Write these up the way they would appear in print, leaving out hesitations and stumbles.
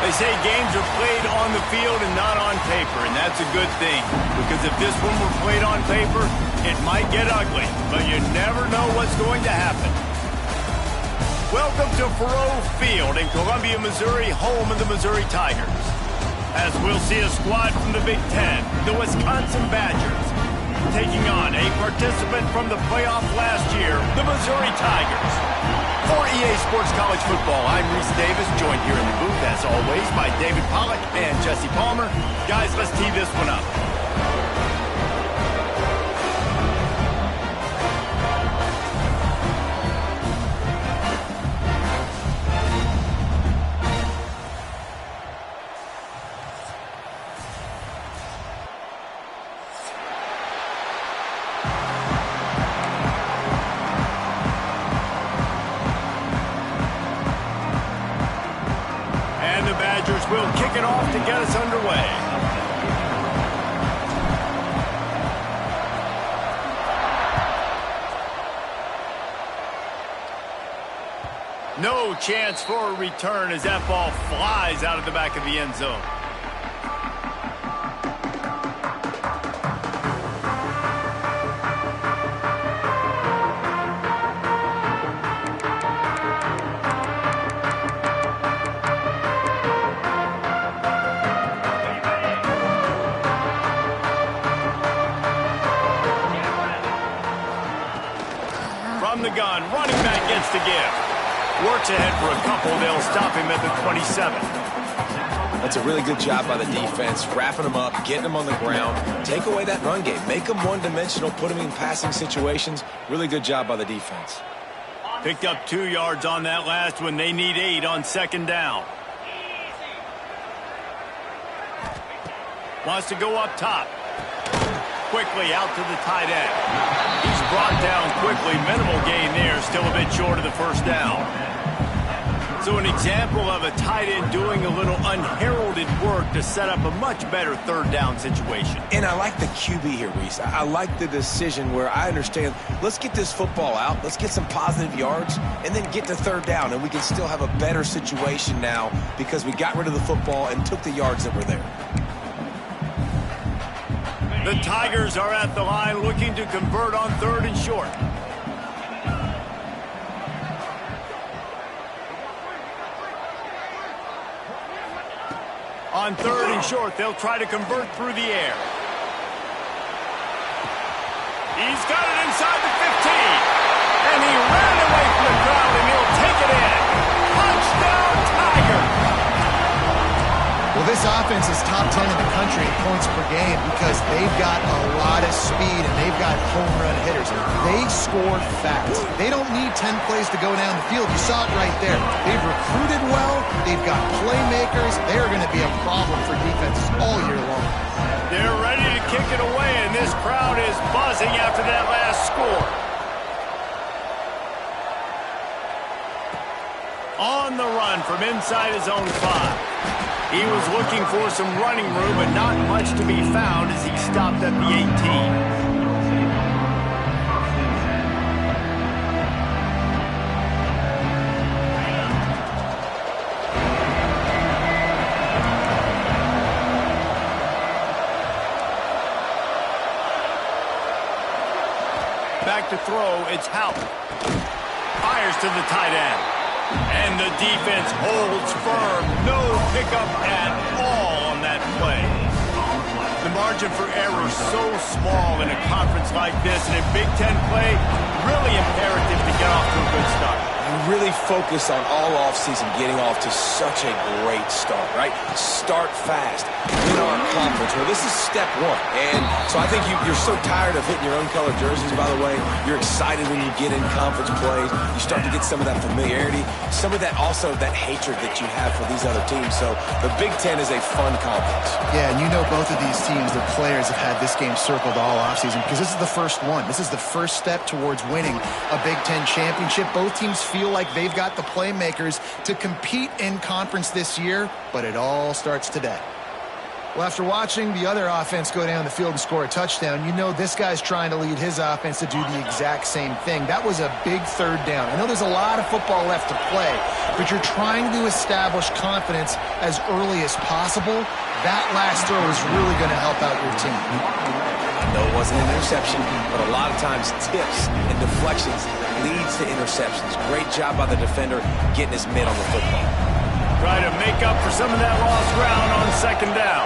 They say games are played on the field and not on paper, and that's a good thing. Because if this one were played on paper, it might get ugly, but you never know what's going to happen. Welcome to Faurot Field in Columbia, Missouri, home of the Missouri Tigers. As we'll see a squad from the Big Ten, the Wisconsin Badgers, taking on a participant from the playoff last year, the Missouri Tigers. For EA Sports College Football, I'm Reese Davis, joined here in the booth, as always, by David Pollack and Jesse Palmer. Guys, let's tee this one up. We'll kick it off to get us underway. No chance for a return as that ball flies out of the back of the end zone. From the gun, running back gets the give. Works ahead for a couple. They'll stop him at the 27. That's a really good job by the defense, wrapping them up, getting them on the ground. Take away that run game. Make them one-dimensional, put them in passing situations. Really good job by the defense. Picked up 2 yards on that last one. They need 8 on second down. Wants to go up top. Quickly out to the tight end. He's brought down quickly. Minimal gain there. Still a bit short of the first down. So an example of a tight end doing a little unheralded work to set up a much better third down situation. And I like the QB here, Reese. I like the decision where I understand, let's get this football out, let's get some positive yards, and then get to third down, and we can still have a better situation now because we got rid of the football and took the yards that were there. The Tigers are at the line looking to convert on third and short. On third and short, they'll try to convert through the air. He's got it inside the 15. And he ran away from the crowd, and he'll take it in. Touchdown, Tigers! Well, this offense is top 10 in the country in points per game because they've got a lot of speed and they've got home run hitters. They score fast. They don't need 10 plays to go down the field. You saw it right there. They've recruited well. They've got playmakers. They're going to be a problem for defenses all year long. They're ready to kick it away, and this crowd is buzzing after that last score. On the run from inside his own 5. He was looking for some running room, but not much to be found as he stopped at the 18. Back to throw, it's Houck. Fires to the tight end. And the defense holds firm. No pickup at all on that play. The margin for error so small in a conference like this. And in Big Ten play, really imperative to get off to a good start. You really focus on all offseason getting off to such a great start, right? start fast, win our conference. Well, this is step one. And so I think you're so tired of hitting your own color jerseys, by the way. You're excited when you get in conference plays. You start to get some of that familiarity, some of that also that hatred that you have for these other teams. So the Big Ten is a fun conference. Yeah, and you know both of these teams, their players have had this game circled all offseason because this is the first one. This is the first step towards winning a Big Ten championship. Both teams feel like they've got the playmakers to compete in conference this year, but it all starts today. Well, after watching the other offense go down the field and score a touchdown, you know this guy's trying to lead his offense to do the exact same thing. That was a big third down. I know there's a lot of football left to play, but you're trying to establish confidence as early as possible. That last throw is really going to help out your team. I know it wasn't an interception, but a lot of times tips and deflections leads to interceptions. Great job by the defender getting his mitt on the football. Try to make up for some of that lost ground on second down.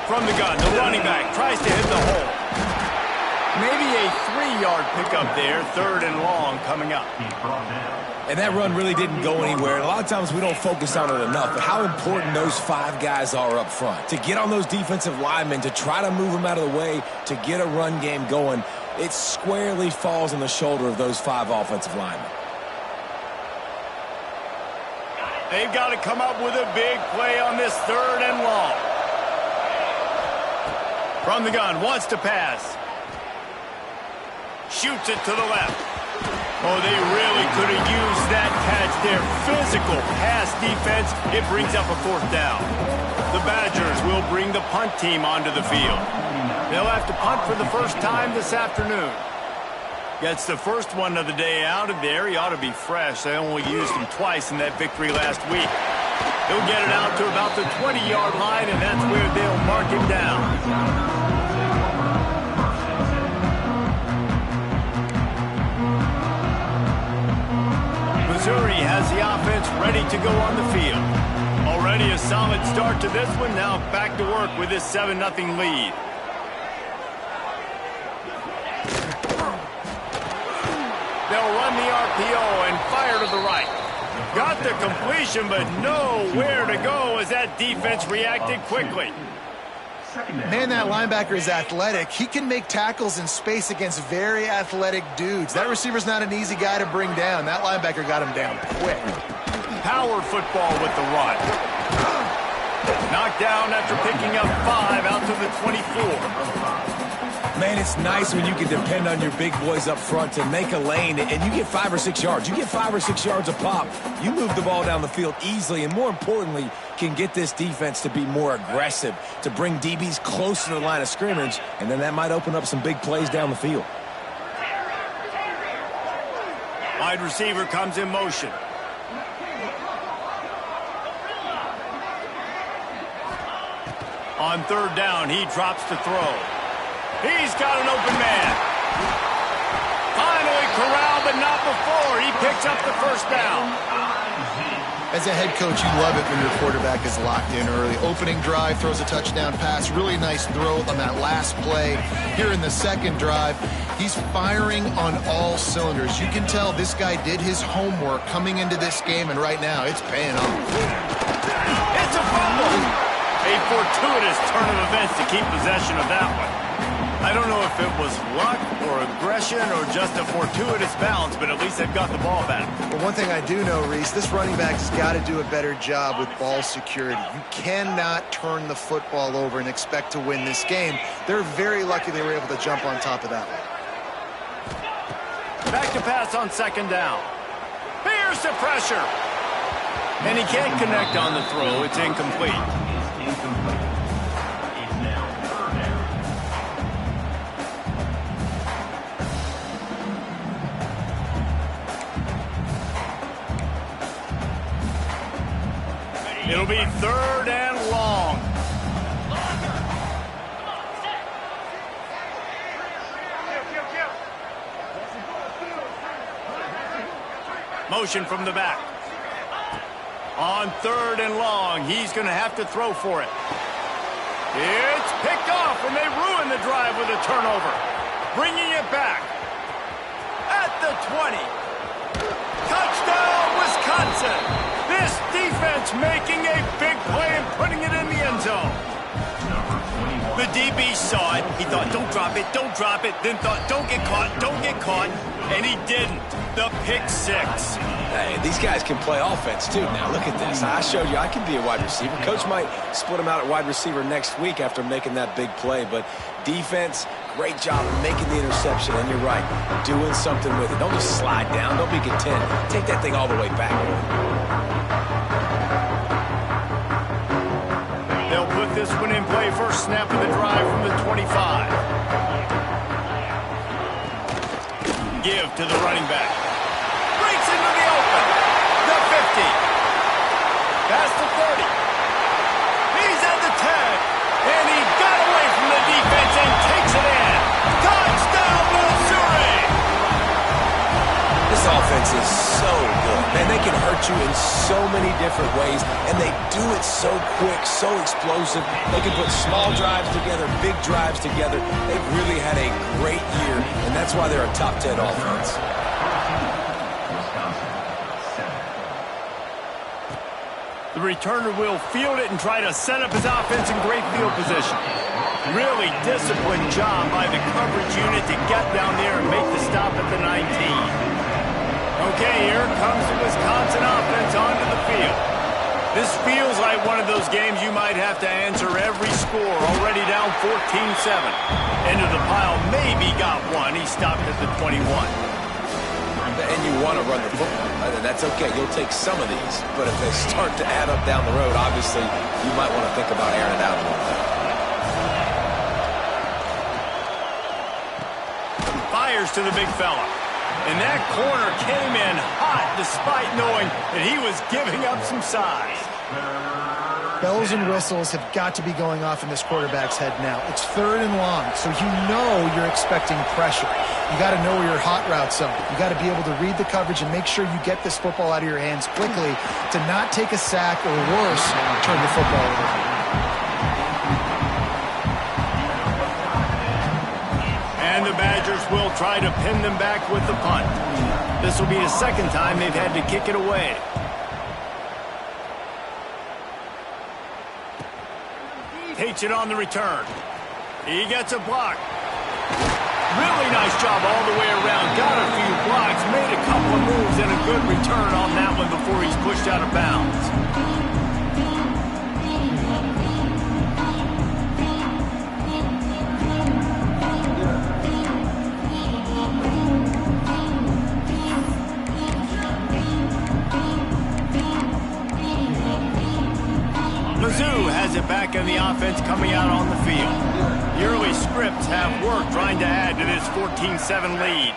From the gun, the running back tries to hit the hole. Maybe a 3-yard pickup there, third and long coming up. And that run really didn't go anywhere. And a lot of times we don't focus on it enough, but how important those 5 guys are up front. To get on those defensive linemen, to try to move them out of the way, to get a run game going, it squarely falls on the shoulder of those 5 offensive linemen. They've got to come up with a big play on this third and long. From the gun, wants to pass. Shoots it to the left. Oh, they really could have used that catch there. Physical pass defense. It brings up a fourth down. The Badgers will bring the punt team onto the field. They'll have to punt for the first time this afternoon. Gets the first one of the day out of there. He ought to be fresh. They only used him twice in that victory last week. He'll get it out to about the 20-yard line, and that's where they'll mark him down. Missouri has the offense ready to go on the field. Already a solid start to this one. Now back to work with this 7-0 lead. They'll run the RPO and fire to the right. Got the completion, but nowhere to go as that defense reacted quickly. Man, that linebacker is athletic. He can make tackles in space against very athletic dudes. That receiver's not an easy guy to bring down. That linebacker got him down quick. Power football with the run. Knocked down after picking up 5 out to the 24. Man, it's nice when you can depend on your big boys up front to make a lane, and you get 5 or 6 yards. You get 5 or 6 yards a pop. You move the ball down the field easily, and more importantly, can get this defense to be more aggressive, to bring DBs close to the line of scrimmage, and then that might open up some big plays down the field. Wide receiver comes in motion. On third down, he drops to throw. He's got an open man. Finally corralled, but not before. He picks up the first down. As a head coach, you love it when your quarterback is locked in early. Opening drive, throws a touchdown pass. Really nice throw on that last play. Here in the second drive, he's firing on all cylinders. You can tell this guy did his homework coming into this game, and right now it's paying off. It's a fumble. A fortuitous turn of events to keep possession of that one. I don't know if it was luck or aggression or just a fortuitous bounce, but at least they've got the ball back. Well, one thing I do know, Reese, this running back's got to do a better job with ball security. You cannot turn the football over and expect to win this game. They're very lucky they were able to jump on top of that one. Back to pass on second down. Here's the pressure. And he can't connect on the throw. It's incomplete. It'll be third and long. Motion from the back. On third and long, he's going to have to throw for it. It's picked off, and they ruin the drive with a turnover. Bringing it back. At the 20. Touchdown, Wisconsin. This defense making The DB saw it. He thought, don't drop it, don't drop it. Then thought, don't get caught, don't get caught. And he didn't. The pick six. Hey, these guys can play offense, too. Now, look at this. I showed you I can be a wide receiver. Coach might split him out at wide receiver next week after making that big play. But defense, great job of making the interception. And you're right, doing something with it. Don't just slide down. Don't be content. Take that thing all the way back. They'll put this one in play. First snap of the drive from the 25. Give to the running back. Breaks into the open. The 50. Past the 30. He's at the 10. And he got away from the defense and takes it in. Touchdown, Missouri! This offense is so good. Man, they can hurt you in so many different ways, and they do it so quick, so explosive. They can put small drives together, big drives together. They've really had a great year, and that's why they're a top 10 offense. The returner will field it and try to set up his offense in great field position. Really disciplined job by the coverage unit to get down there and make the stop at the 19. Okay, here comes the Wisconsin offense onto the field. This feels like one of those games you might have to answer every score. Already down 14-7. Into the pile, maybe got one. He stopped at the 21. And you want to run the football. That's okay. You'll take some of these. But if they start to add up down the road, obviously, you might want to think about airing it out a little bit. Fires to the big fella. And that corner came in hot despite knowing that he was giving up some size. Bells and whistles have got to be going off in this quarterback's head now. It's 3rd and long, so you know you're expecting pressure. You got to know where your hot routes are. You got to be able to read the coverage and make sure you get this football out of your hands quickly to not take a sack or worse, turn the football over. And the Badgers will try to pin them back with the punt. This will be the second time they've had to kick it away. Takes it on the return. He gets a block. Really nice job all the way around. Got a few blocks, made a couple of moves, and a good return on that one before he's pushed out of bounds. Mizzou has it back in the offense coming out on the field. The early scripts have worked trying to add to this 14-7 lead.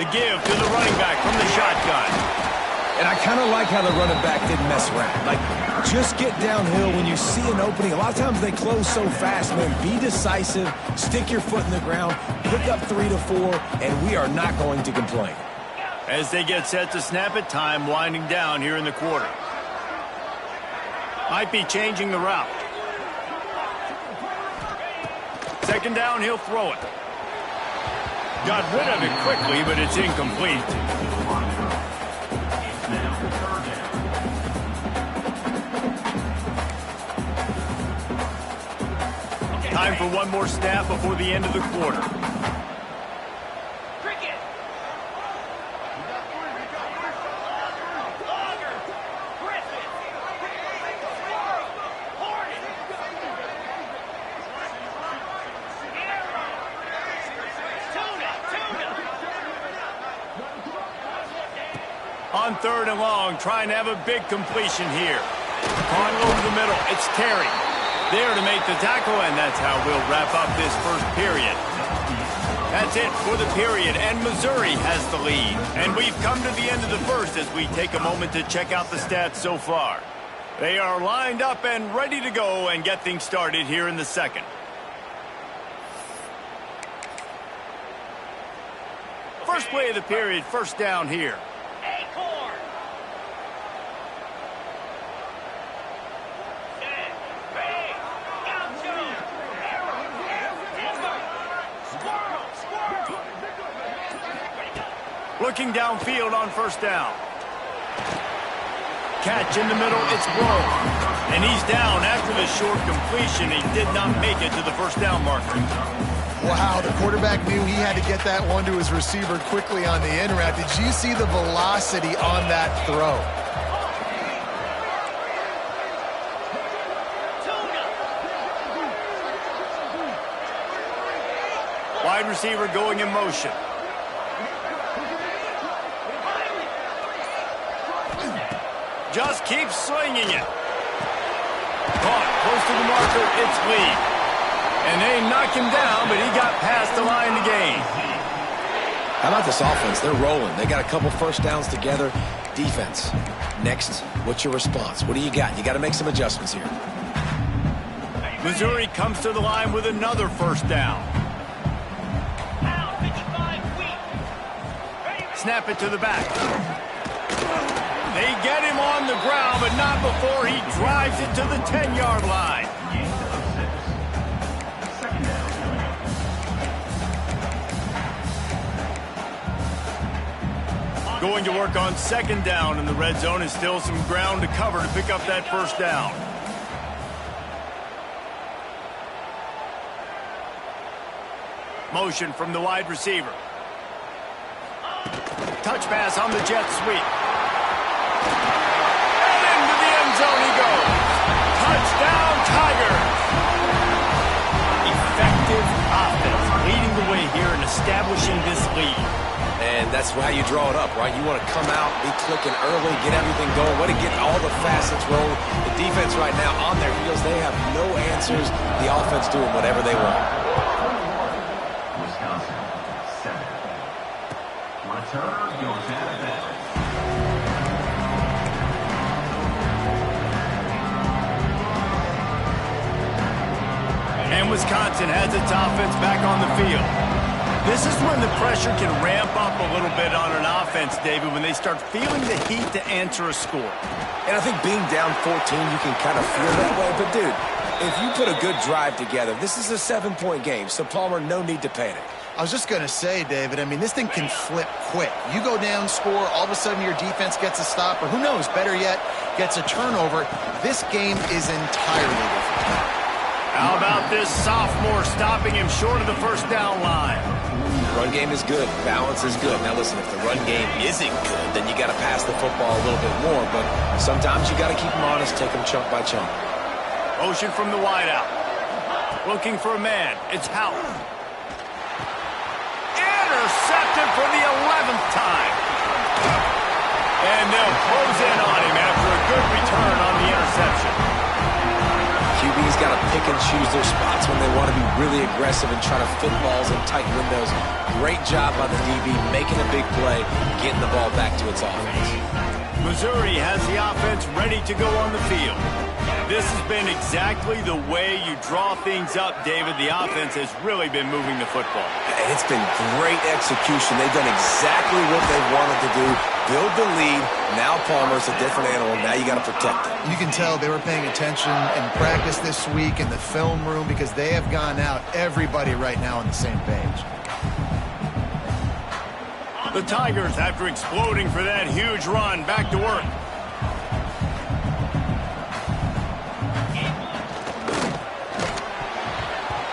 The give to the running back from the shotgun. And I kind of like how the running back didn't mess around. Like, just get downhill when you see an opening. A lot of times they close so fast, man. Be decisive, stick your foot in the ground, pick up 3 to 4, and we are not going to complain. As they get set to snap it, time winding down here in the quarter. Might be changing the route. Second down, he'll throw it. Got rid of it quickly, but it's incomplete. Time for one more snap before the end of the quarter. On 3rd and long, trying to have a big completion here. Caught over the middle. It's Terry. There to make the tackle, and that's how we'll wrap up this first period. That's it for the period, and Missouri has the lead. And we've come to the end of the first as we take a moment to check out the stats so far. They are lined up and ready to go and get things started here in the second. First play of the period, first down here. Looking downfield on first down. Catch in the middle, it's blown. And he's down after the short completion. He did not make it to the first down marker. Wow, the quarterback knew he had to get that one to his receiver quickly on the in route. Did you see the velocity on that throw? Wide receiver going in motion. Just keep swinging it. Caught close to the marker, it's Lee. And they knock him down, but he got past the line to gain. How about this offense? They're rolling. They got a couple first downs together. Defense. Next, what's your response? What do you got? You got to make some adjustments here. Missouri comes to the line with another first down. Snap it to the back. They get him on the ground, but not before he drives it to the 10-yard line. Going to work on second down in the red zone, and still some ground to cover to pick up that first down. Motion from the wide receiver. Touch pass on the jet sweep. And into the end zone he goes. Touchdown, Tigers. Effective offense leading the way here and establishing this lead. And that's how you draw it up, right? You want to come out, be clicking early, get everything going, want to get all the facets rolling. The defense right now on their heels, they have no answers. The offense doing whatever they want. Wisconsin, 7. Return goes out of bounds. And Wisconsin has its offense back on the field. This is when the pressure can ramp up a little bit on an offense, David, when they start feeling the heat to answer a score. And I think being down 14, you can kind of feel that way. But, dude, if you put a good drive together, this is a 7-point game. So, Palmer, no need to panic. I was just going to say, David, I mean, this thing can flip quick. You go down, score, all of a sudden your defense gets a stop, or who knows, better yet, gets a turnover. This game is entirely different. How about this sophomore stopping him short of the first down line? Run game is good. Balance is good. Now, listen, if the run game isn't good, then you got to pass the football a little bit more. But sometimes you got to keep them honest, take them chunk by chunk. Motion from the wideout. Looking for a man. It's Howard. Intercepted for the 11th time. And they'll close in on him after a good return on the interception. QB's got to pick and choose their spots when they want to be really aggressive and try to fit balls in tight windows. Great job by the DB making a big play, getting the ball back to its offense. Missouri has the offense ready to go on the field. This has been exactly the way you draw things up, David. The offense has really been moving the football. And it's been great execution. They've done exactly what they wanted to do. Build the lead. Now Palmer's a different animal. Now you got to protect it. You can tell they were paying attention in practice this week in the film room because they have gone out, everybody right now on the same page. The Tigers, after exploding for that huge run, back to work.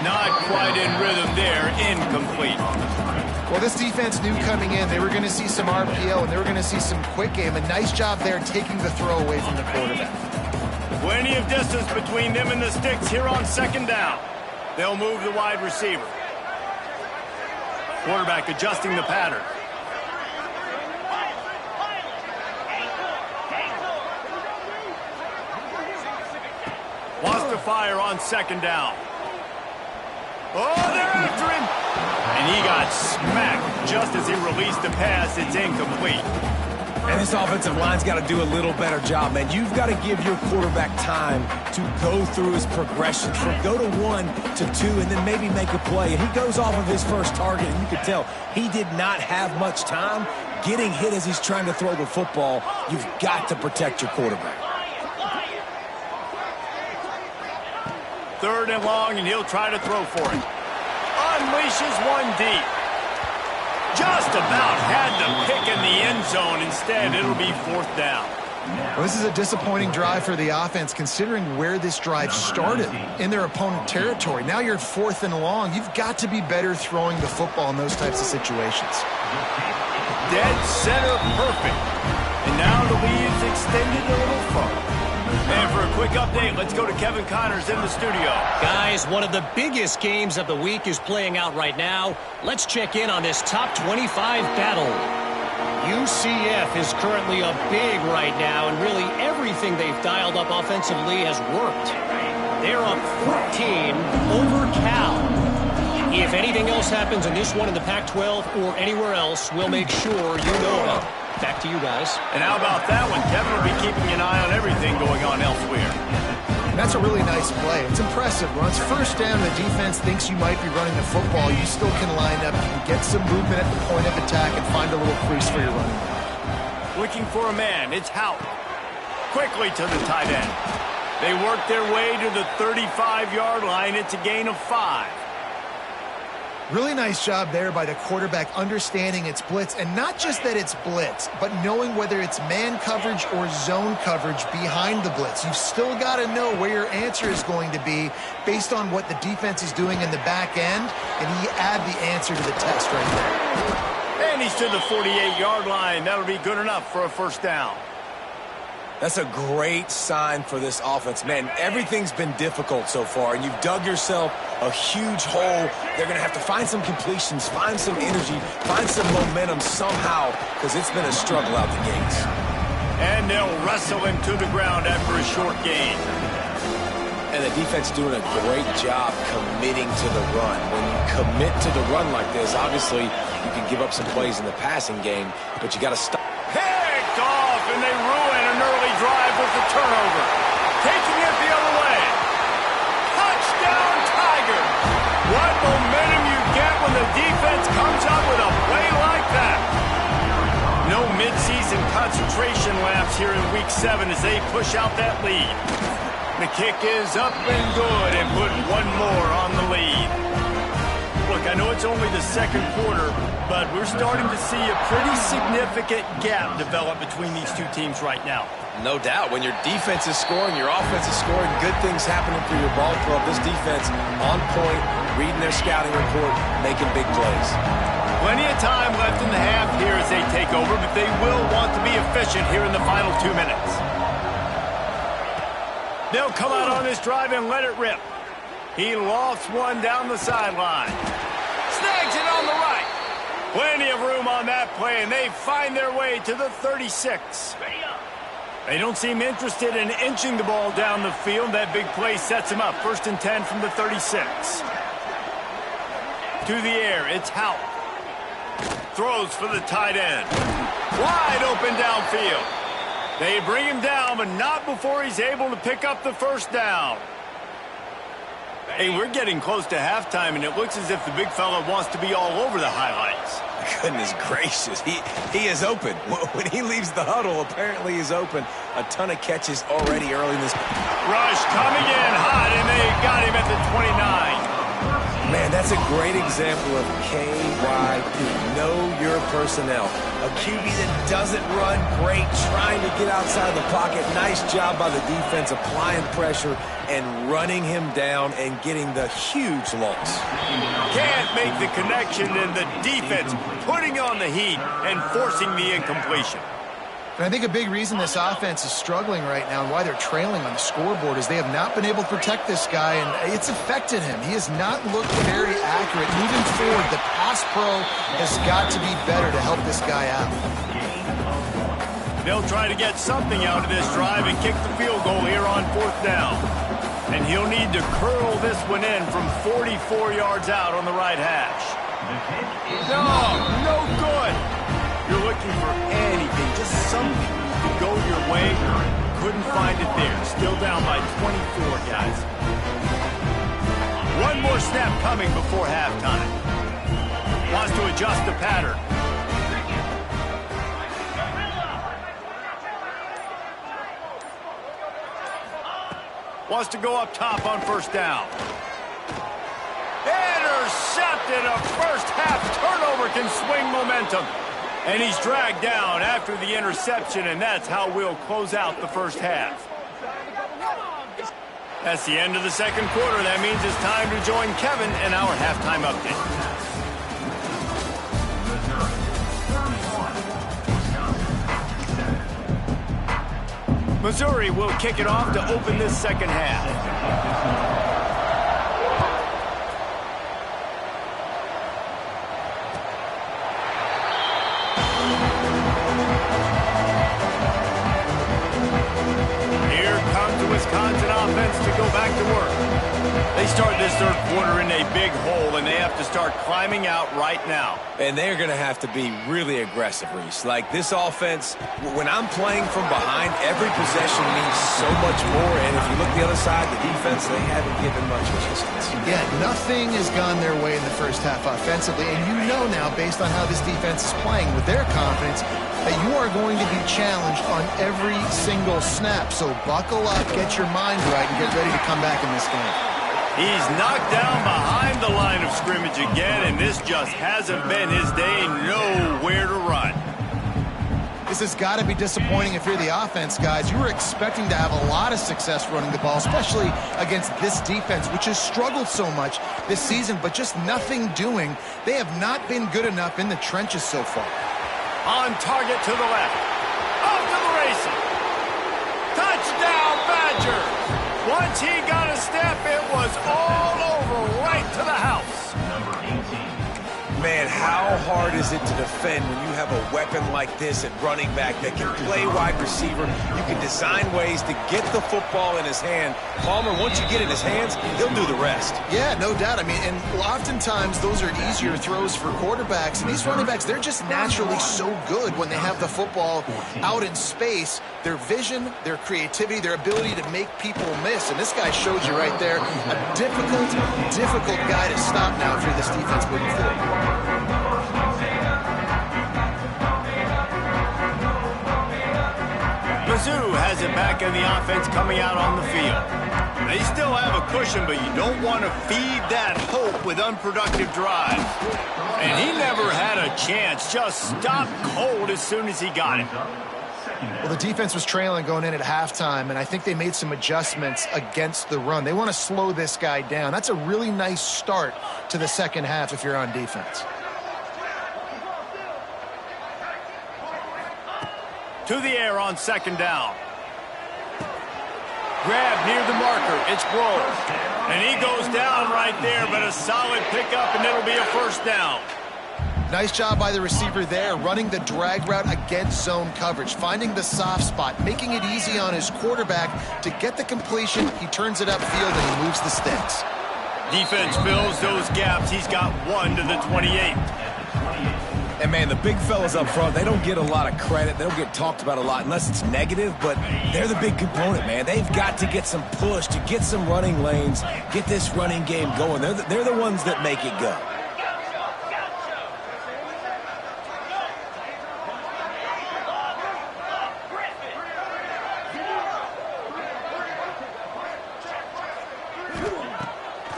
Not quite in rhythm there, incomplete. Well, this defense knew coming in they were going to see some RPO and they were going to see some quick game. A nice job there taking the throw away from the quarterback. Plenty of distance between them and the sticks here on second down. They'll move the wide receiver. Quarterback adjusting the pattern. Wants to fire on second down. Oh, they're after him. And he got smacked just as he released the pass. It's incomplete. And this offensive line's got to do a little better job, man. You've got to give your quarterback time to go through his progressions from go to 1 to 2 and then maybe make a play. And he goes off of his first target, and you can tell he did not have much time getting hit as he's trying to throw the football. You've got to protect your quarterback. Third and long, and he'll try to throw for it. Unleashes one deep. Just about had the pick in the end zone. Instead, it'll be fourth down. Well, this is a disappointing drive for the offense considering where this drive started in their opponent territory. Now you're 4th and long. You've got to be better throwing the football in those types of situations. Dead center perfect. And now the lead's extended a little further. And for a quick update, let's go to Kevin Connors in the studio. Guys, one of the biggest games of the week is playing out right now. Let's check in on this top 25 battle. UCF is currently up big right now, and really everything they've dialed up offensively has worked. They're up 14 over Cal. If anything else happens in this one in the Pac-12 or anywhere else, we'll make sure you know about it. Back to you guys. And how about that one? Kevin will be keeping an eye on everything going on elsewhere. And that's a really nice play. It's impressive. When it's first down and the defense thinks you might be running the football, you still can line up, you can get some movement at the point of attack and find a little crease for your running back. Looking for a man. It's Hout. Quickly to the tight end. They work their way to the 35-yard line. It's a gain of 5. Really nice job there by the quarterback understanding it's blitz, and not just that it's blitz, but knowing whether it's man coverage or zone coverage behind the blitz. You've still got to know where your answer is going to be based on what the defense is doing in the back end, and you add the answer to the test right there. And he's to the 48-yard line. That'll be good enough for a first down. That's a great sign for this offense. Man, everything's been difficult so far, and you've dug yourself a huge hole. They're going to have to find some completions, find some energy, find some momentum somehow, because it's been a struggle out the gates. And they'll wrestle him to the ground after a short gain. And the defense doing a great job committing to the run. When you commit to the run like this, obviously you can give up some plays in the passing game, but you got to stop. Picked off, and they ruin an early drive with the turnover. Taking it the other way. Touchdown, Tiger. What momentum you get when the defense comes up with a play like that. No midseason concentration laps here in Week 7 as they push out that lead. The kick is up and good and put one more on the lead. Look, I know it's only the second quarter, but we're starting to see a pretty significant gap develop between these two teams right now. No doubt. When your defense is scoring, your offense is scoring, good things happening for your ball club. This defense on point, reading their scouting report, making big plays. Plenty of time left in the half here as they take over, but they will want to be efficient here in the final 2 minutes. They'll come out on this drive and let it rip. He lofts one down the sideline. Snags it on the right. Plenty of room on that play, and they find their way to the 36. They don't seem interested in inching the ball down the field. That big play sets him up. 1st and 10 from the 36. To the air, it's Hout. Throws for the tight end. Wide open downfield. They bring him down, but not before he's able to pick up the first down. Hey, we're getting close to halftime, and it looks as if the big fella wants to be all over the highlights. Goodness gracious, he is open. When he leaves the huddle, apparently he's open. A ton of catches already early in this. Rush coming in hot, and they got him at the 29. Man, that's a great example of KYP. Know your personnel. A QB that doesn't run great, trying to get outside the pocket. Nice job by the defense applying pressure and running him down and getting the huge loss. Can't make the connection, and the defense putting on the heat and forcing the incompletion. And I think a big reason this offense is struggling right now and why they're trailing on the scoreboard is they have not been able to protect this guy, and it's affected him. He has not looked very accurate. Moving forward, the pass pro has got to be better to help this guy out. They'll try to get something out of this drive and kick the field goal here on 4th down. And he'll need to curl this one in from 44 yards out on the right hash. No good. You're looking for anything, just something to go your way. Couldn't find it there. Still down by 24, guys. One more snap coming before halftime. Wants to adjust the pattern. Wants to go up top on 1st down. Intercepted. A first half turnover can swing momentum. And he's dragged down after the interception, and that's how we'll close out the first half. That's the end of the second quarter. That means it's time to join Kevin in our halftime update. Missouri will kick it off to open this second half. Here comes the Wisconsin offense to go back to work. They start this third quarter in a big hole, and they have to start climbing out right now. And they're going to have to be really aggressive, Reese. Like this offense, when I'm playing from behind, every possession means so much more. And if you look the other side, the defense, they haven't given much resistance. Yeah, nothing has gone their way in the first half offensively. And you know now, based on how this defense is playing with their confidence, that you are going to be challenged on every single snap. So buckle up, get your mind right, and get ready to come back in this game. He's knocked down behind the line of scrimmage again, and this just hasn't been his day. Nowhere to run. This has got to be disappointing if you're the offense, guys. You were expecting to have a lot of success running the ball, especially against this defense, which has struggled so much this season, but just nothing doing. They have not been good enough in the trenches so far. On target to the left. Off to the races. Touchdown, Badgers. Once he got a step, it was all over right to the house. Number 18. Man, how hard is it to defend when you have a weapon like this at running back that can play wide receiver? You can design ways to get the football in his hand. Palmer, once you get it in his hands, he'll do the rest. Yeah, no doubt. I mean, and oftentimes those are easier throws for quarterbacks. And these running backs, they're just naturally so good when they have the football out in space. Their vision, their creativity, their ability to make people miss. And this guy shows you right there, a difficult guy to stop now for this defense moving forward. Mizzou has it back in the offense coming out on the field. They still have a cushion, but you don't want to feed that hope with unproductive drives. And he never had a chance, just stopped cold as soon as he got it. Well, the defense was trailing going in at halftime, and I think they made some adjustments against the run. They want to slow this guy down. That's a really nice start to the second half if you're on defense. To the air on second down. Grab near the marker. It's Grove. And he goes down right there, but a solid pickup, and it'll be a first down. Nice job by the receiver there, running the drag route against zone coverage, finding the soft spot, making it easy on his quarterback to get the completion. He turns it upfield, and he moves the sticks. Defense fills those gaps. He's got one to the 28. And, man, the big fellas up front, they don't get a lot of credit. They don't get talked about a lot unless it's negative, but they're the big component, man. They've got to get some push, to get some running lanes, get this running game going. They're the ones that make it go.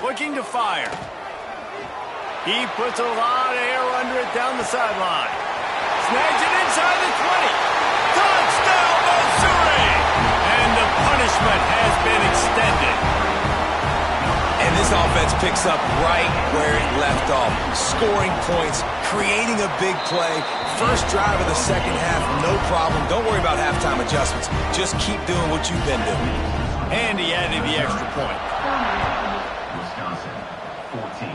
Looking to fire. He puts a lot of air under it down the sideline. Snags it inside the 20. Touchdown, Missouri! And the punishment has been extended. And this offense picks up right where it left off. Scoring points, creating a big play. First drive of the second half, no problem. Don't worry about halftime adjustments. Just keep doing what you've been doing. And he added the extra point. Wisconsin, 14.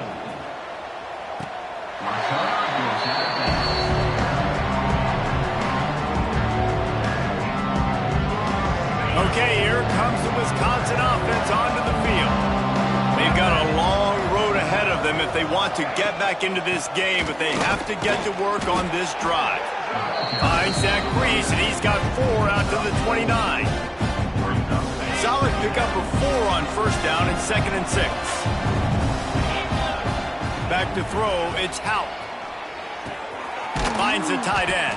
Okay, here comes the Wisconsin offense onto the field. They've got a long road ahead of them if they want to get back into this game, but they have to get to work on this drive. Finds Zach Reese, and he's got 4 out to the 29. Solid pickup of 4 on first down and 2nd and 6. Back to throw, it's Houck. Finds the tight end.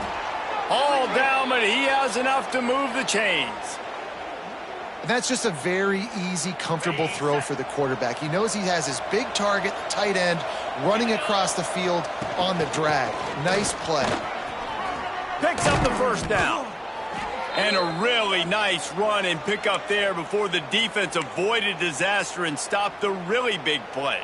All down, but he has enough to move the chains. And that's just a very easy, comfortable throw for the quarterback. He knows he has his big target, tight end, running across the field on the drag. Nice play. Picks up the first down. And a really nice run and pick up there before the defense avoided disaster and stopped the really big play.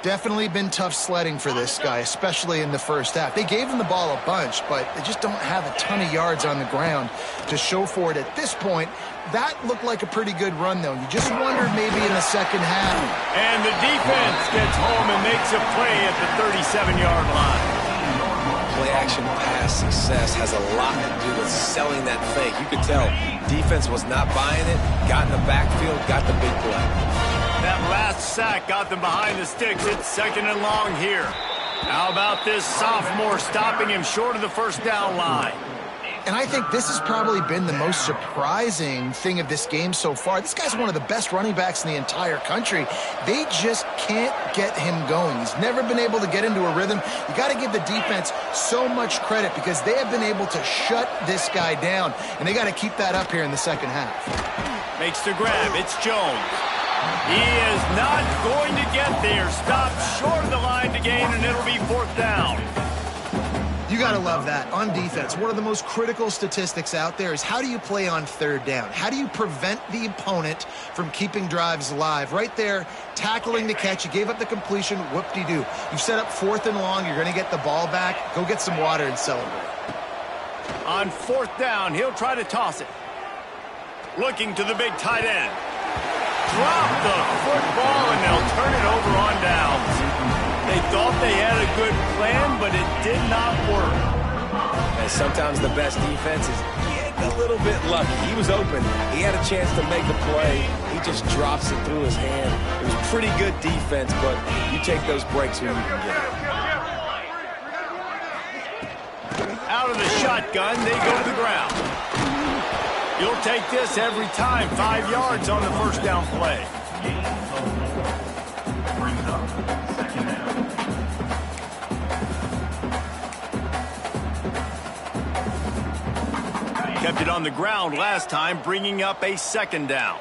Definitely been tough sledding for this guy, especially in the first half. They gave him the ball a bunch, but they just don't have a ton of yards on the ground to show for it at this point. That looked like a pretty good run, though. You just wonder maybe in the second half. And the defense gets home and makes a play at the 37-yard line. Play-action pass success has a lot to do with selling that fake. You could tell defense was not buying it, got in the backfield, got the big play. That last sack got them behind the sticks. It's second and long here. How about this sophomore stopping him short of the first down line? And I think this has probably been the most surprising thing of this game so far. This guy's one of the best running backs in the entire country. They just can't get him going. He's never been able to get into a rhythm. You got to give the defense so much credit because they have been able to shut this guy down, and they got to keep that up here in the second half. Makes the grab. It's Jones. He is not going to get there. Stopped short of the line to gain, and it'll be fourth down. You got to love that. On defense, one of the most critical statistics out there is how do you play on third down? How do you prevent the opponent from keeping drives alive? Right there, tackling the catch. You gave up the completion. Whoop-de-doo. You set up fourth and long. You're going to get the ball back. Go get some water and celebrate. On fourth down, he'll try to toss it. Looking to the big tight end. Drop the football, and they'll turn it over on downs. They thought they had a good plan, but it did not work. And sometimes the best defense is getting a little bit lucky. He was open. He had a chance to make a play. He just drops it through his hand. It was pretty good defense, but you take those breaks when you can get it. Out of the shotgun, they go to the ground. You'll take this every time. 5 yards on the first down play. Brings up second down. Kept it on the ground last time, bringing up a second down.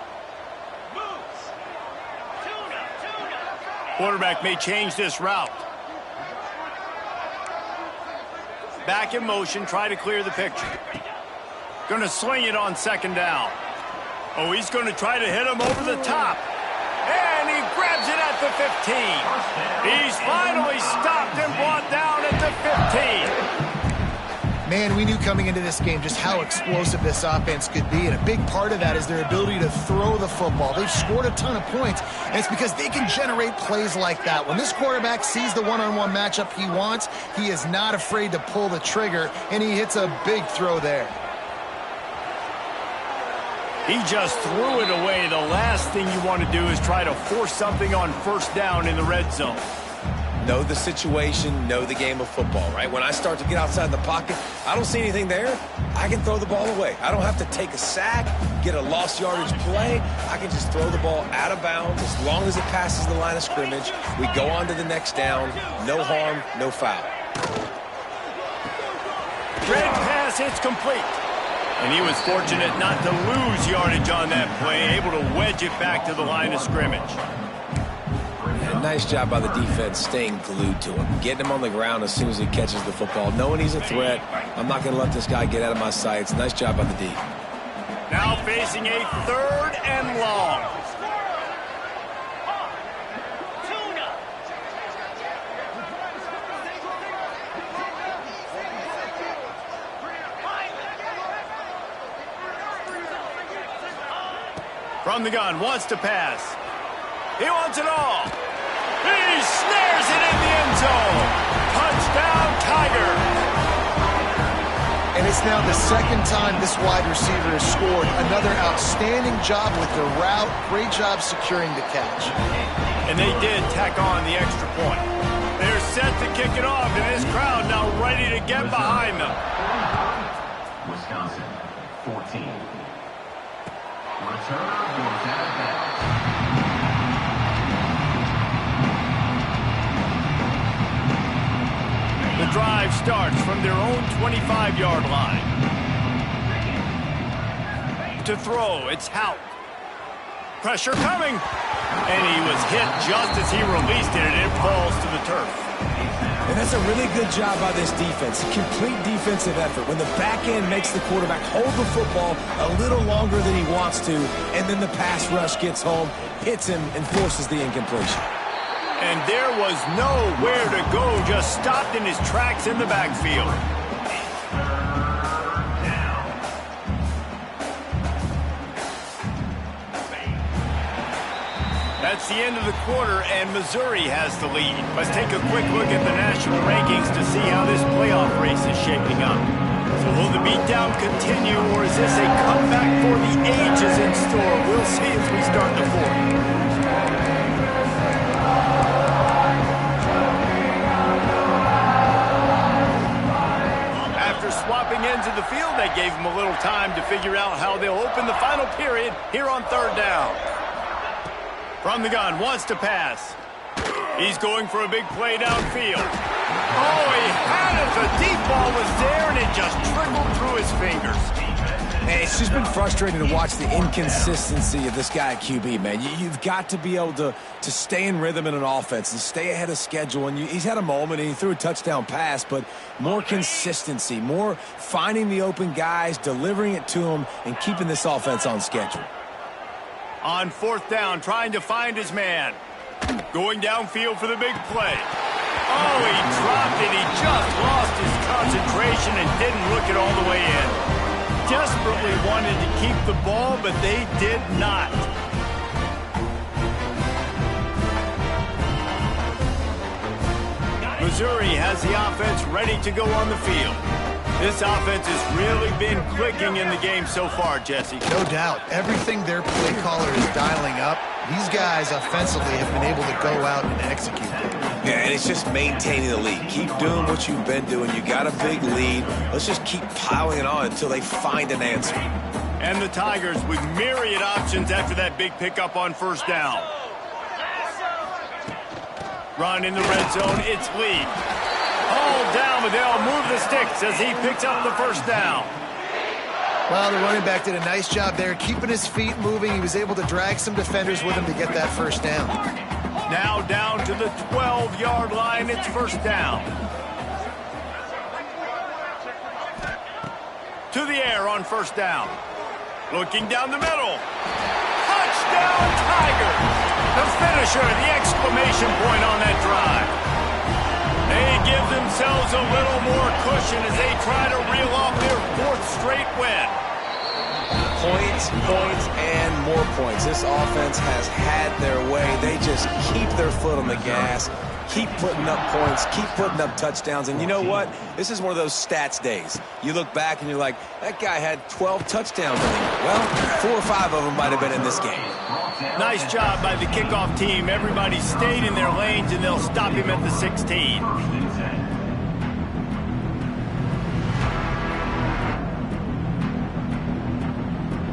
Quarterback may change this route. Back in motion, try to clear the picture. Going to swing it on second down. Oh, he's going to try to hit him over the top. And he grabs it at the 15. He's finally stopped and brought down at the 15. Man, we knew coming into this game just how explosive this offense could be, and a big part of that is their ability to throw the football. They've scored a ton of points, and it's because they can generate plays like that. When this quarterback sees the one-on-one matchup he wants, he is not afraid to pull the trigger, and he hits a big throw there. He just threw it away. The last thing you want to do is try to force something on first down in the red zone. Know the situation, know the game of football, right? When I start to get outside the pocket, I don't see anything there, I can throw the ball away. I don't have to take a sack, get a lost yardage play. I can just throw the ball out of bounds as long as it passes the line of scrimmage. We go on to the next down. No harm, no foul. Red pass, it's complete. And he was fortunate not to lose yardage on that play, able to wedge it back to the line of scrimmage. And nice job by the defense staying glued to him, getting him on the ground as soon as he catches the football, knowing he's a threat. I'm not going to let this guy get out of my sights. Nice job by the D. Now facing a third and long. From the gun, wants to pass. He wants it all. He snares it in the end zone. Touchdown, Tigers. And it's now the second time this wide receiver has scored. Another outstanding job with the route. Great job securing the catch. And they did tack on the extra point. They're set to kick it off, and this crowd now ready to get behind them. Wisconsin, 14. Return goes out of bounds. The drive starts from their own 25-yard line. To throw, it's Hout. Pressure coming. And he was hit just as he released it, and it falls to the turf. And that's a really good job by this defense. Complete defensive effort. When the back end makes the quarterback hold the football a little longer than he wants to, and then the pass rush gets home, hits him, and forces the incompletion. And there was nowhere to go, just stopped in his tracks in the backfield. That's the end of the quarter, and Missouri has the lead. Let's take a quick look at the national rankings to see how this playoff race is shaping up. So will the beatdown continue, or is this a comeback for the ages in store? We'll see as we start the fourth. After swapping ends of the field, they gave him a little time to figure out how they'll open the final period here on third down. From the gun, wants to pass. He's going for a big play downfield. Oh, he had it. The deep ball was there, and it just trickled through his fingers. Hey, it's just been frustrating to watch the inconsistency of this guy at QB, man. You've got to be able to stay in rhythm in an offense and stay ahead of schedule. And he's had a moment, and he threw a touchdown pass, but more consistency, more finding the open guys, delivering it to them, and keeping this offense on schedule. On fourth down, trying to find his man. Going downfield for the big play. Oh, he dropped it. He just lost his concentration and didn't look it all the way in. Desperately wanted to keep the ball, but they did not. Missouri has the offense ready to go on the field. This offense has really been clicking in the game so far, Jesse. No doubt. Everything their play caller is dialing up, these guys offensively have been able to go out and execute. Yeah, and it's just maintaining the lead. Keep doing what you've been doing. You got a big lead. Let's just keep piling it on until they find an answer. And the Tigers with myriad options after that big pickup on first down. Run in the red zone. It's Lee. All down, but they'll move the sticks as he picks up the first down. Well, the running back did a nice job there, keeping his feet moving. He was able to drag some defenders with him to get that first down. Now down to the 12-yard line. It's first down. To the air on first down. Looking down the middle. Touchdown, Tigers! The finisher, the exclamation point on that drive. They give themselves a little more cushion as they try to reel off their fourth straight win. Points, points, and more points. This offense has had their way. They just keep their foot on the gas, keep putting up points, keep putting up touchdowns. And you know what? This is one of those stats days. You look back and you're like, that guy had 12 touchdowns in him. Well, 4 or 5 of them might have been in this game. Nice job by the kickoff team. Everybody stayed in their lanes, and they'll stop him at the 16.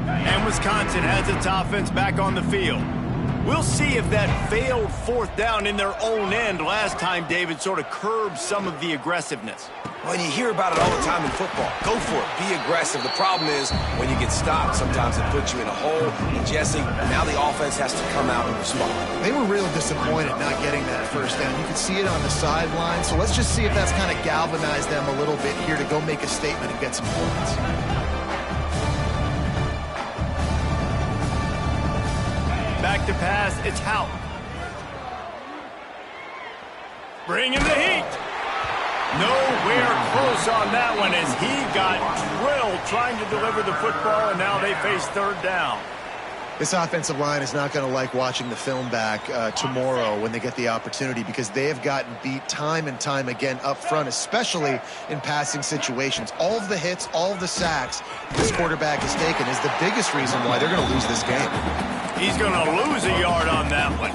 And Wisconsin has its offense back on the field. We'll see if that failed fourth down in their own end last time, David, sort of curbed some of the aggressiveness. Well, you hear about it all the time in football. Go for it. Be aggressive. The problem is when you get stopped, sometimes it puts you in a hole. And Jesse, now the offense has to come out and respond. They were real disappointed not getting that first down. You could see it on the sideline. So let's just see if that's kind of galvanized them a little bit here to go make a statement and get some points. Back to pass, it's Hout. Bringing the heat. Nowhere close on that one as he got drilled trying to deliver the football, and now they face third down. This offensive line is not going to like watching the film back tomorrow when they get the opportunity, because they have gotten beat time and time again up front, especially in passing situations. All of the hits, all of the sacks this quarterback has taken is the biggest reason why they're going to lose this game. He's going to lose a yard on that one.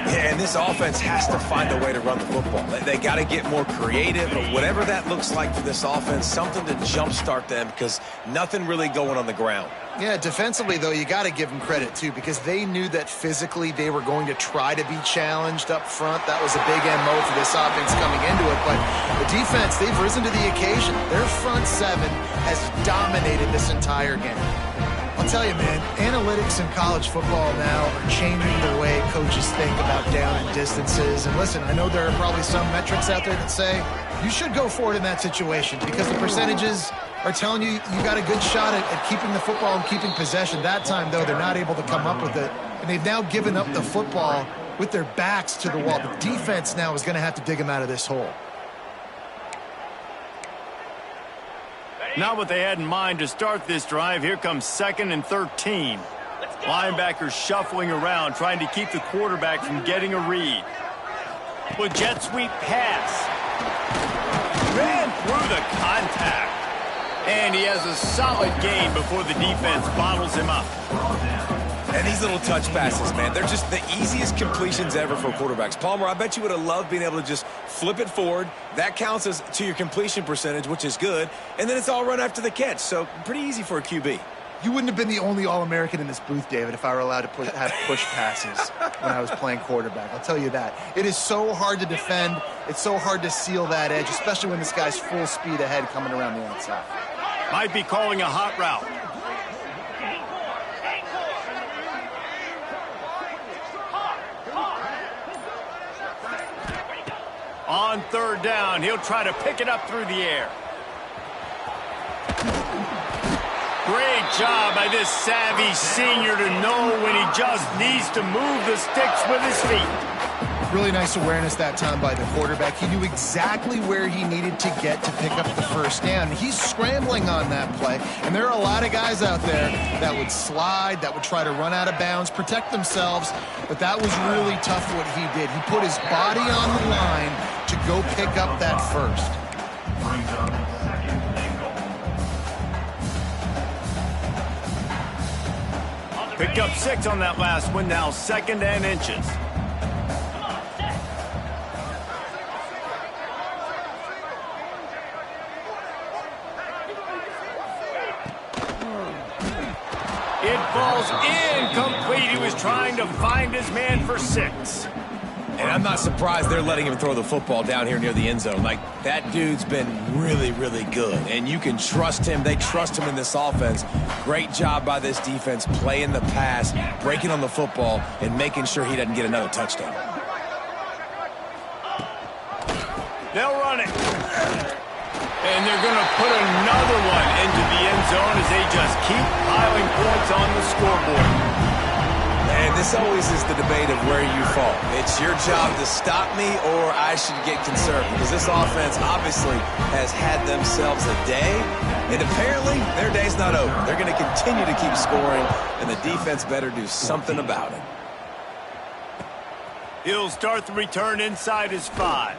Yeah, and this offense has to find a way to run the football. They got to get more creative, or whatever that looks like for this offense, something to jumpstart them, because nothing really going on the ground. Yeah, defensively, though, you got to give them credit, too, because they knew that physically they were going to try to be challenged up front. That was a big MO for this offense coming into it. But the defense, they've risen to the occasion. Their front seven has dominated this entire game. I'll tell you, man, analytics in college football now are changing the way coaches think about down and distances. And listen, I know there are probably some metrics out there that say you should go for it in that situation because the percentages are telling you you got a good shot at keeping the football and keeping possession. That time, though, they're not able to come up with it. And they've now given up the football with their backs to the wall. The defense now is going to have to dig them out of this hole. Not what they had in mind to start this drive. Here comes 2nd and 13. Linebackers shuffling around, trying to keep the quarterback from getting a read. With jet sweep pass. Ran through the contact. And he has a solid gain before the defense bottles him up. And these little touch passes, man, they're just the easiest completions ever for quarterbacks. Palmer, I bet you would have loved being able to just flip it forward. That counts as to your completion percentage, which is good. And then it's all run after the catch. So pretty easy for a QB. You wouldn't have been the only All-American in this booth, David, if I were allowed to have push passes when I was playing quarterback. I'll tell you that. It is so hard to defend. It's so hard to seal that edge, especially when this guy's full speed ahead coming around the outside. Might be calling a hot route. On 3rd down, he'll try to pick it up through the air. Great job by this savvy senior to know when he just needs to move the sticks with his feet. Really nice awareness that time by the quarterback. He knew exactly where he needed to get to pick up the first down. He's scrambling on that play, and there are a lot of guys out there that would slide, that would try to run out of bounds, protect themselves, but that was really tough what he did. He put his body on the line to go pick up that first. Picked up 6 on that last one, now 2nd and inches. It falls incomplete. He was trying to find his man for 6. And I'm not surprised they're letting him throw the football down here near the end zone. Like, that dude's been really, really good. And you can trust him. They trust him in this offense. Great job by this defense playing the pass, breaking on the football, and making sure he doesn't get another touchdown. They'll run it. And they're going to put another one into the end zone as they just keep piling points on the scoreboard. And this always is the debate of where you fall. It's your job to stop me or I should get concerned because this offense obviously has had themselves a day, and apparently their day's not over. They're going to continue to keep scoring, and the defense better do something about it. He'll start the return inside his 5.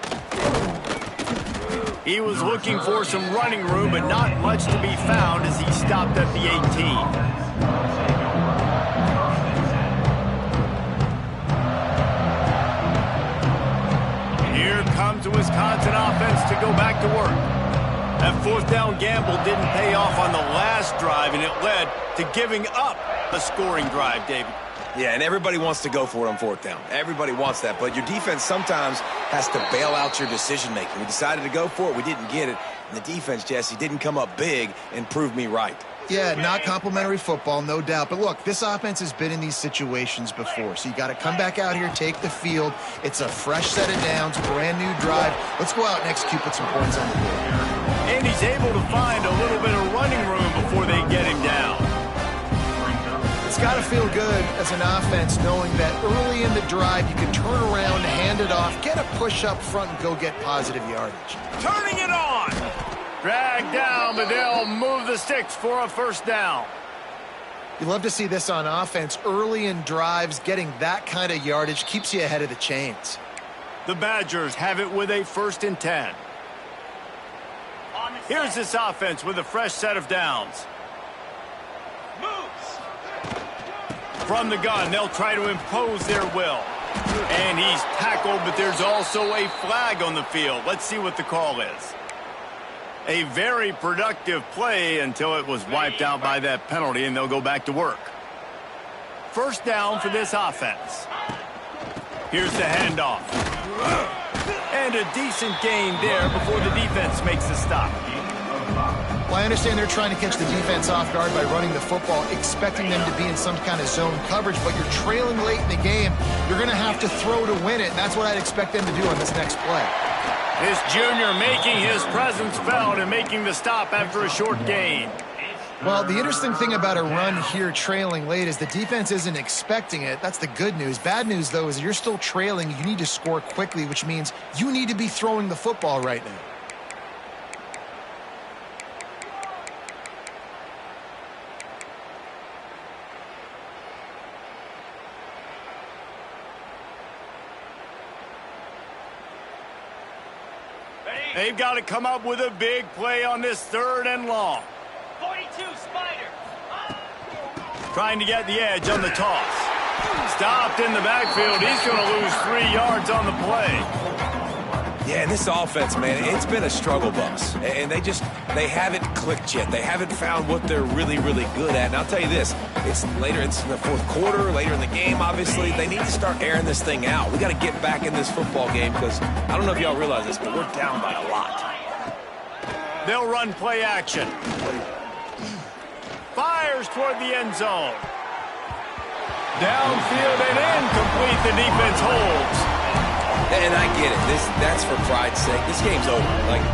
He was looking for some running room, but not much to be found as he stopped at the 18. Here comes the Wisconsin offense to go back to work. That 4th down gamble didn't pay off on the last drive, and it led to giving up a scoring drive, David. Yeah, and everybody wants to go for it on 4th down. Everybody wants that, but your defense sometimes has to bail out your decision-making. We decided to go for it. We didn't get it. And the defense, Jesse, didn't come up big and prove me right. Yeah, not complimentary football, no doubt. But look, this offense has been in these situations before. So you got to come back out here, take the field. It's a fresh set of downs, brand new drive. Let's go out and execute, put some points on the board. And he's able to find a little bit of running room before they get him down. It's got to feel good as an offense knowing that early in the drive you can turn around, hand it off, get a push up front, and go get positive yardage. Turning it on. Dragged down, but they'll move the sticks for a first down. You love to see this on offense. Early in drives, getting that kind of yardage keeps you ahead of the chains. The Badgers have it with a 1st and 10. Here's this offense with a fresh set of downs. From the gun, they'll try to impose their will. And he's tackled, but there's also a flag on the field. Let's see what the call is. A very productive play until it was wiped out by that penalty, and they'll go back to work. First down for this offense. Here's the handoff. And a decent gain there before the defense makes the stop. Well, I understand they're trying to catch the defense off guard by running the football, expecting them to be in some kind of zone coverage, but you're trailing late in the game. You're going to have to throw to win it, and that's what I'd expect them to do on this next play. This junior making his presence felt and making the stop after a short gain. Well, the interesting thing about a run here trailing late is the defense isn't expecting it. That's the good news. Bad news, though, is you're still trailing. You need to score quickly, which means you need to be throwing the football right now. They've got to come up with a big play on this 3rd and long. 42, Spider. Trying to get the edge on the toss. Stopped in the backfield. He's going to lose 3 yards on the play. Yeah, and this offense, man, it's been a struggle bus. And they haven't clicked yet. They haven't found what they're really, really good at. And I'll tell you this, it's in the 4th quarter, later in the game, obviously. They need to start airing this thing out. We got to get back in this football game because I don't know if y'all realize this, but we're down by a lot. They'll run play action. Fires toward the end zone. Downfield and incomplete. The defense holds. And I get it. That's for pride's sake. This game's over. Like,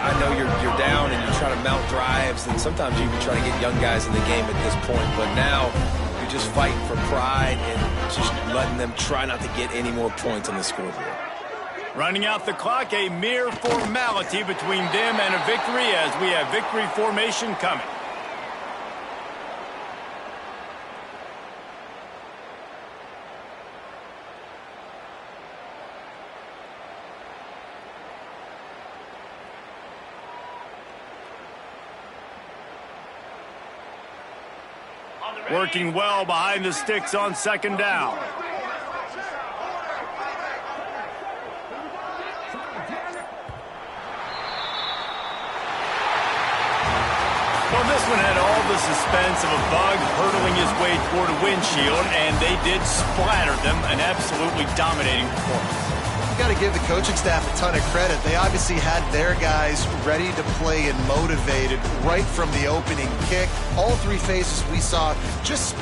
I know you're down and you're trying to mount drives, and sometimes you even try to get young guys in the game at this point. But now you're just fighting for pride and just letting them try not to get any more points on the scoreboard. Running out the clock, a mere formality between them and a victory as we have victory formation coming. Working well behind the sticks on 2nd down. Well, this one had all the suspense of a bug hurtling his way toward a windshield, and they did splatter them, an absolutely dominating performance. Got to give the coaching staff a ton of credit. They obviously had their guys ready to play and motivated right from the opening kick. All 3 phases we saw just spectacular.